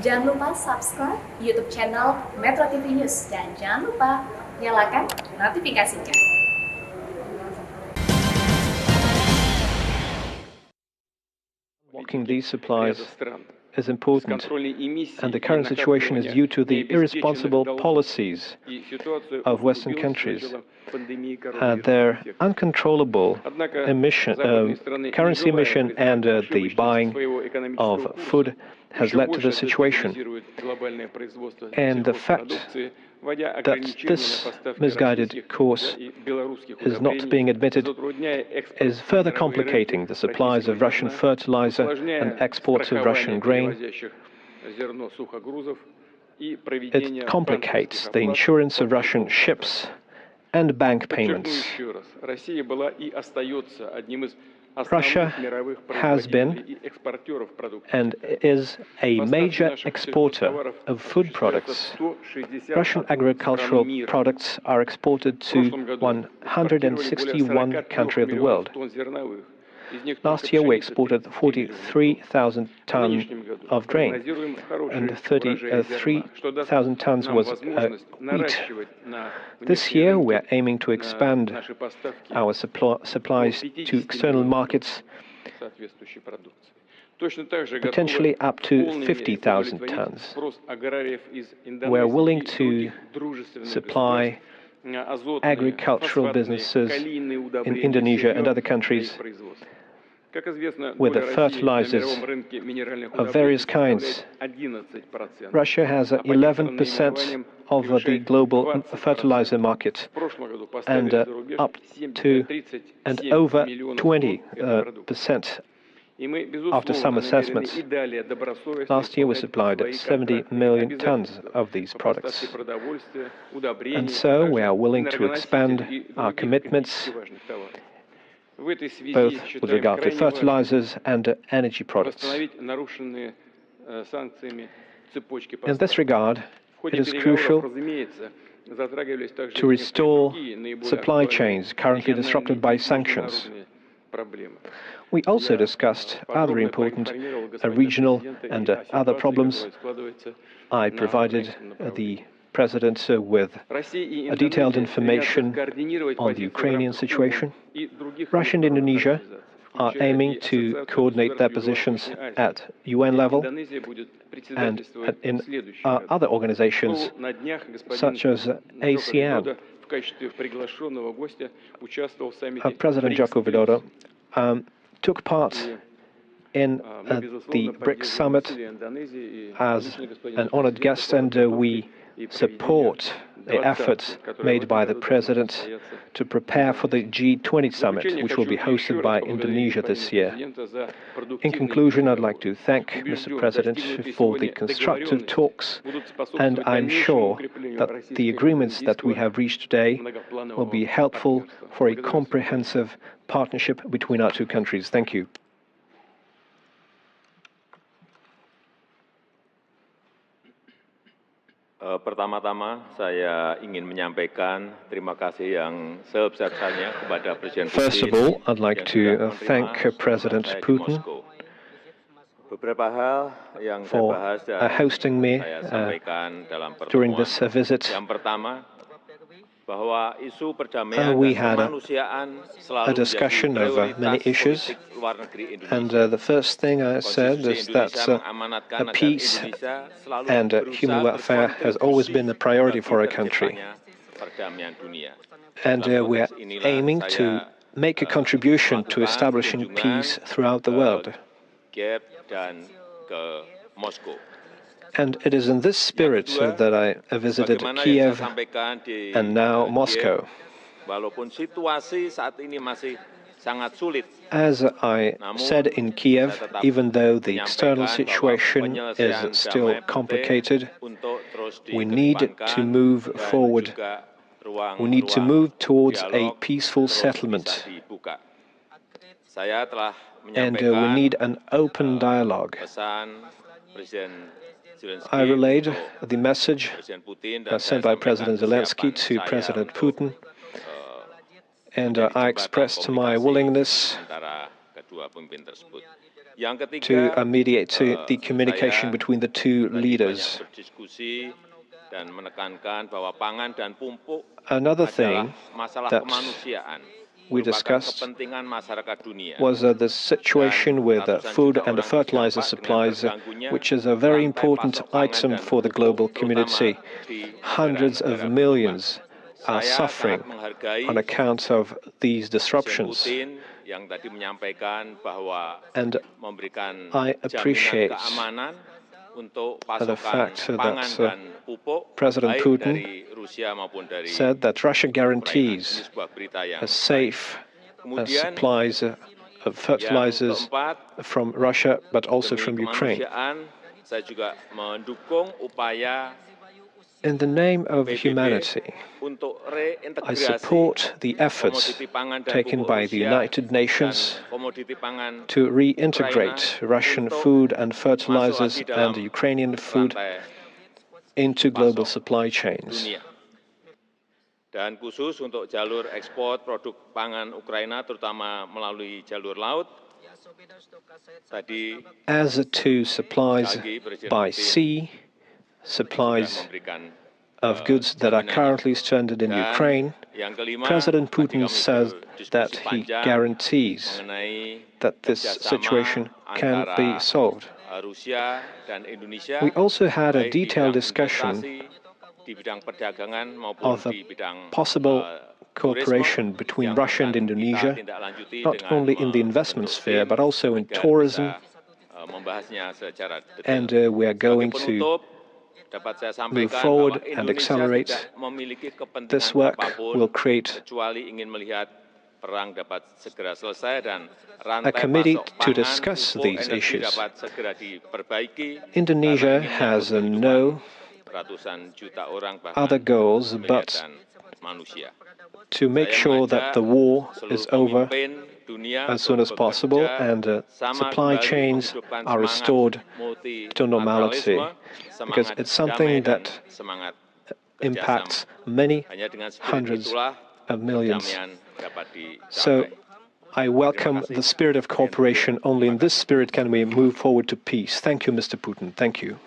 Jangan lupa subscribe YouTube channel Metrotv News dan jangan lupa nyalakan notifikasinya. Blocking these supplies is important, and the current situation is due to the irresponsible policies of Western countries. Their uncontrollable currency emission and the buying of food has led to the situation. And the fact that this misguided course is not being admitted is further complicating the supplies of Russian fertilizer and exports of Russian grain. It complicates the insurance of Russian ships and bank payments. Russia has been and is a major exporter of food products. Russian agricultural products are exported to 161 countries of the world. Last year we exported 43,000 tons of grain, and 33,000 tons was wheat. This year we are aiming to expand our supplies to external markets, potentially up to 50,000 tons. We are willing to supply agricultural businesses in Indonesia and other countries with the fertilizers of various kinds. Russia has 11% of the global fertilizer market and up to and over 20% after some assessments. Last year we supplied 70 million tons of these products. And so we are willing to expand our commitments both with regard to fertilizers and energy products. In this regard, it is crucial to restore supply chains currently disrupted by sanctions. We also discussed other important regional and other problems. I provided the President with detailed information on the Ukrainian situation. Russia and Indonesia are aiming to coordinate their positions at UN level and in other organizations such as ASEAN. President Jokowi took part in the BRICS summit as an honored guest, and we support the efforts made by the President to prepare for the G20 summit, which will be hosted by Indonesia this year. In conclusion, I'd like to thank Mr. President for the constructive talks, and I'm sure that the agreements that we have reached today will be helpful for a comprehensive partnership between our two countries. Thank you. Pertama-tama saya ingin menyampaikan terima kasih yang sebesar-besarnya kepada Presiden Putin. First of all, I'd like to thank President Putin for hosting me during this visit. We had a discussion of many issues, and the first thing I said is that peace and human welfare has always been a priority for our country. And we are aiming to make a contribution to establishing peace throughout the world. And it is in this spirit that I visited Kiev and now Moscow. As I said in Kiev, even though the external situation is still complicated, we need to move forward. We need to move towards a peaceful settlement. And we need an open dialogue. I relayed the message sent by President Zelensky to President Putin, and I expressed my willingness Yang ketiga, to mediate the communication between the two leaders. berdiskusi dan menekankan bahwa pangan dan pupuk Another adalah thing masalah that kemanusiaan, we merupakan discussed kepentingan masyarakat dunia. was the situation with food and the fertilizer supplies, which is a very important item for the global community. Hundreds of millions are suffering on account of these disruptions. Yang tadi menyampaikan bahwa And memberikan I appreciate keamanan untuk the pasokan fact pangan that dan pupuk President baik Putin dari Rusia maupun dari said that Russia Ukraina. Ini guarantees sebuah berita yang a safe kemudian supplies of fertilizers yang keempat, from Russia, but also demi from Ukraine. kemanusiaan, saya juga mendukung upaya In the name of PBB humanity, untuk I reintegrasi support the efforts komoditi pangan dan taken pupuk by the Rusia United Nations dan komoditi pangan to reintegrate Russian untuk food and masuk fertilizers lagi dalam and Ukrainian food rantai into global pasok supply chains. dunia. Dan khusus untuk jalur ekspor produk pangan Ukraina, terutama melalui jalur laut, tadi As to supplies by sea, supplies of goods that are currently stranded in Ukraine, yang kelima, President tadi Putin kami says berdiskusi that he panjang guarantees mengenai that this kerjasama situation can antara be solved. Rusia dan Indonesia, We also had a baik di detailed bidang discussion investasi, di bidang perdagangan maupun of di bidang possible turisme, cooperation between yang Russia and akan Indonesia, kita tindak lanjuti not dengan only in the investment membentuk sphere, tim but also in agar tourism. bisa, membahasnya secara detail. And we are going Sebagai to penutup, dapat saya move sampaikan forward bahwa and Indonesia accelerate. tidak memiliki kepentingan This work apapun will create kecuali ingin melihat perang dapat segera selesai dan a rantai committee pasok to pangan, discuss pupuk, these energi issues. dapat segera diperbaiki. Indonesia karena ingin has menyambut no kehidupan ratusan juta orang, bahkan other goals miliar but dan manusia. to make Saya sure that mengajak the war seluruh is over pemimpin dunia as soon as untuk possible bekerja and sama supply kembali chains menghidupkan are semangat restored to normality, multilateralisme, because semangat it's something damai dan that semangat impacts kerjasama. many Hanya dengan spirit hundreds itulah of millions. perdamaian dapat So dicapai. I welcome the spirit of cooperation. Only in this spirit can we move forward to peace. Thank you, Mr. Putin. Thank you.